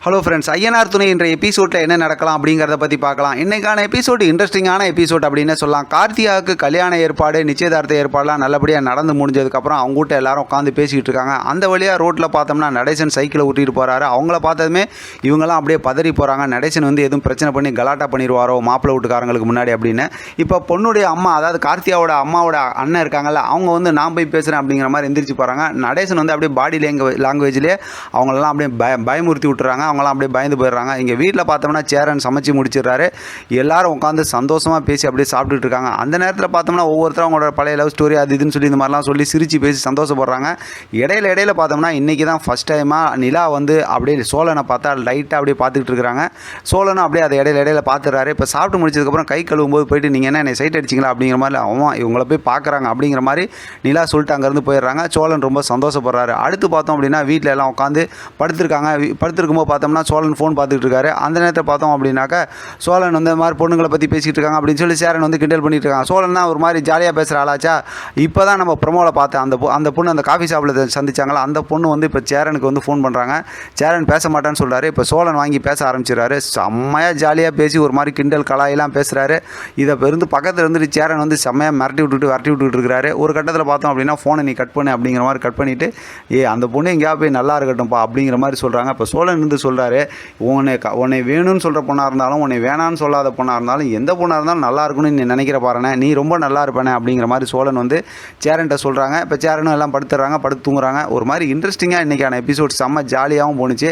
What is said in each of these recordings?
Hello friends, Ayyanar துணை என்ற எபிசோடில் என்ன நடக்கலாம் அப்படிங்கிறத பற்றி பார்க்கலாம். இன்றைக்கான எபிசோடு இன்ட்ரெஸ்டிங்கான எபிசோட் அப்படின்னு சொல்லலாம். கார்த்தியாவுக்கு கல்யாண ஏற்பாடு, நிச்சயதார்த்த ஏற்பாடுலாம் நல்லபடியாக நடந்து முடிஞ்சதுக்கப்புறம் அவங்ககிட்ட எல்லாரும் உட்காந்து பேசிக்கிட்டு இருக்காங்க. அந்த வழியாக ரோட்டில் பார்த்தோம்னா நடேசன் சைக்கிளை ஊட்டிட்டு போகிறாரு. அவங்கள பார்த்ததுமே இவங்கெல்லாம் அப்படியே பதறி போகிறாங்க. நடேசன் வந்து எதுவும் பிரச்சனை பண்ணி கலாட்டா பண்ணிடுவாரோ மாப்பிள்ளை வீட்டுக்காரங்களுக்கு முன்னாடி அப்படின்னு. இப்போ பொண்ணுடைய அம்மா, அதாவது கார்த்தியாவோட அம்மாவோட அண்ணன் இருக்காங்கல்ல, அவங்க வந்து நான் போய் பேசுகிறேன் அப்படிங்கிற மாதிரி எந்திரிச்சு போகிறாங்க. நடேசன் வந்து அப்படியே பாடி லாங்குவேஜ்லேயே அவங்களெல்லாம் அப்படியே பயமுறுத்தி விட்டுறாங்க. அவங்களாம் அப்படியே பயந்து போயிடுறாங்க. இங்கே வீட்டில் பார்த்தோம்னா சேரன் சமைச்சு முடிச்சிடுறாரு. எல்லாரும் உட்காந்து சந்தோஷமாக பேசி அப்படியே சாப்பிட்டுட்டு இருக்காங்க. அந்த நேரத்தில் பார்த்தோம்னா ஒவ்வொருத்தரும் அவங்களோட பழைய லவ் ஸ்டோரி அது இதுன்னு சொல்லி இந்த மாதிரிலாம் சொல்லி சிரித்து பேசி சந்தோஷப்படுறாங்க. இடையில பார்த்தோம்னா இன்றைக்கி தான் ஃபஸ்ட் டைமாக நிலா வந்து அப்படியே சோழனை பார்த்தா லைட்டாக அப்படியே பார்த்துக்கிட்டு இருக்கிறாங்க. சோழனும் அப்படியே அதை இடையில பார்த்துறாரு. இப்போ சாப்பிட்டு முடிச்சதுக்கப்புறம் கை கழுவும்போது போயிட்டு நீங்கள் என்ன என்னை சைட் அடிச்சிங்களா அப்படிங்கிற மாதிரி அவன் இவங்கள போய் பார்க்குறாங்க அப்படிங்கிற மாதிரி நிலா சொல்லிட்டு அங்கேருந்து போயிடுறாங்க. சோழன் ரொம்ப சந்தோஷப்படுறாரு. அடுத்து பார்த்தோம் அப்படின்னா வீட்டில் எல்லாம் உட்காந்து படுத்திருக்காங்க. படுத்திருக்கும்போது பார்த்தோம்னா சோழன் ஃபோன் பார்த்துட்டு இருக்காரு. அந்த நேரத்தில் பார்த்தோம் அப்படின்னாக்கா சோழன் வந்து இந்த மாதிரி பொண்ணுங்களை பற்றி பேசிகிட்டு இருக்காங்க அப்படின்னு சொல்லி சேரன் வந்து கிண்டல் பண்ணிட்டு இருக்காங்க. சோழன் தான் ஒரு மாதிரி ஜாலியாக பேசுகிற ஆளாச்சா. இப்போ தான் நம்ம ப்ரமோவில் பார்த்தேன் அந்த பொண்ணு அந்த காஃபி ஷாப்பில் சந்திச்சாங்களா, அந்த பொண்ணு வந்து இப்போ சேரனுக்கு வந்து ஃபோன் பண்ணுறாங்க. சேரன் பேச மாட்டான்னு சொல்கிறாரு. இப்போ சோழன் வாங்கி பேச ஆரம்பிச்சிடறாரு. செம்மையாக ஜாலியாக பேசி ஒரு மாதிரி கிண்டல் கலாயெல்லாம் பேசுகிறாரு. இதை இருந்து பக்கத்தில் இருந்துட்டு சேரன் வந்து செம்மையாக விரட்டி விட்டுட்டு இருக்கிறாரு. ஒரு கட்டத்தில் பார்த்தோம் அப்படின்னா ஃபோனை நீ கட் பண்ணு அப்படிங்கிற மாதிரி கட் பண்ணிவிட்டு அந்த பொண்ணு எங்கேயா போய் நல்லா இருக்கட்டும்ப்பா அப்படிங்கிற மாதிரி சொல்கிறாங்க. இப்போ சோழன் இருந்து சொல்கிறாரு, உன்னை வேணும்னு சொல்கிற பொண்ணாக இருந்தாலும் உன்னை வேணான்னு சொல்லாத பொண்ணாக இருந்தாலும் எந்த பொண்ணாக இருந்தாலும் நல்லா இருக்குன்னு நீ நினைக்கிற பாருண்ணே, நீ ரொம்ப நல்லா இருப்பேனே அப்படிங்கிற மாதிரி சோழன் வந்து சேரன்ட்ட சொல்கிறாங்க. இப்போ சேரனும் எல்லாம் படுத்து தூங்குறாங்க. ஒரு மாதிரி இன்ட்ரெஸ்டிங்காக இன்றைக்கான எபிசோட் செம்ம ஜாலியாகவும் போணுச்சு.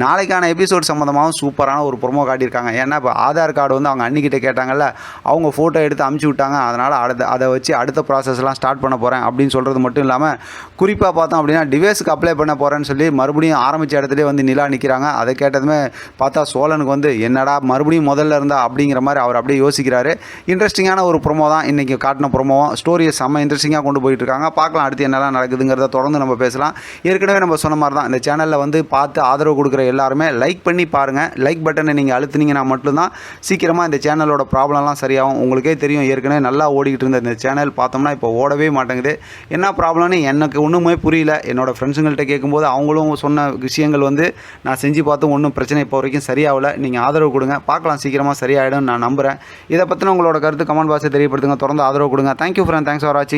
நாளைக்கான எபிசோட் சம்மந்தமாகவும் சூப்பரான ஒரு ப்ரொமோ காட்டியிருக்காங்க. ஏன்னா இப்போ ஆதார் கார்டு வந்து அவங்க அன்னிக்கிட்ட கேட்டாங்கல்ல, அவங்க ஃபோட்டோ எடுத்து அமுச்சு விட்டாங்க. அதனால் அதை வச்சு அடுத்த ப்ராசஸ்லாம் ஸ்டார்ட் பண்ண போகிறேன் அப்படின்னு சொல்கிறது மட்டும் இல்லாமல் குறிப்பாக பார்த்தோம் அப்படின்னா டிவைஸுக்கு அப்ளை பண்ண போகிறேன்னு சொல்லி மறுபடியும் ஆரம்பித்த இடத்துலேயே வந்து நிலா நிற்கிறாங்க. அதை கேட்டதுமே பார்த்தா சோழனுக்கு வந்து என்னடா மறுபடியும் முதல்ல இருந்தா அப்படிங்கிற மாதிரி அவர் அப்படியே யோசிக்கிறாரு. இன்ட்ரெஸ்டிங்கான ஒரு ப்ரொமோ தான் இன்றைக்கி காட்டின ப்ரொமோவும். ஸ்டோரியை செம்ம இன்ட்ரெஸ்டிங்காக கொண்டு போயிட்டு இருக்காங்க. பார்க்கலாம் அடுத்து என்னெல்லாம் நடக்குதுங்கிறத தொடர்ந்து நம்ம பேசலாம். ஏற்கனவே நம்ம சொன்ன மாதிரி தான் இந்த சேனலில் வந்து பார்த்து ஆதரவு கொடுக்குற எல்லாருமே லைக் பண்ணி பாருங்கள். லைக் பட்டனை நீங்கள் அழுத்துனீங்கன்னா மட்டும்தான் சீக்கிரமாக இந்த சேனலோட ப்ராப்ளம்லாம் சரியாகும். உங்களுக்கே தெரியும், ஏற்கனவே நல்லா ஓடிக்கிட்டு இருந்த இந்த சேனல் பார்த்தோம்னா இப்போ ஓடவே மாட்டேங்குது. என்ன ப்ராப்ளம்னு எனக்கு ஒன்றுமே புரியல. என்னோடய ஃப்ரெண்ட்ஸுங்கள்ட்ட கேட்கும்போது அவங்களும் சொன்ன விஷயங்கள் வந்து நான் செஞ்சு பார்த்து ஒன்றும் பிரச்சனை இப்போ வரைக்கும் சரியாகல. நீங்கள் ஆதரவு கொடுங்க, பார்க்கலாம் சீக்கிரமாக சரியாயிடும் நான் நம்புகிறேன். இதை பற்றின உங்களோட கருத்து கமெண்ட் பாக்ஸில் தெரியப்படுத்துங்க. தொடர்ந்து ஆதரவு கொடுங்க. தேங்க்யூ ஃப்ரெண்ட், தேங்க்ஸ் ஃபார் வாட்சிங்.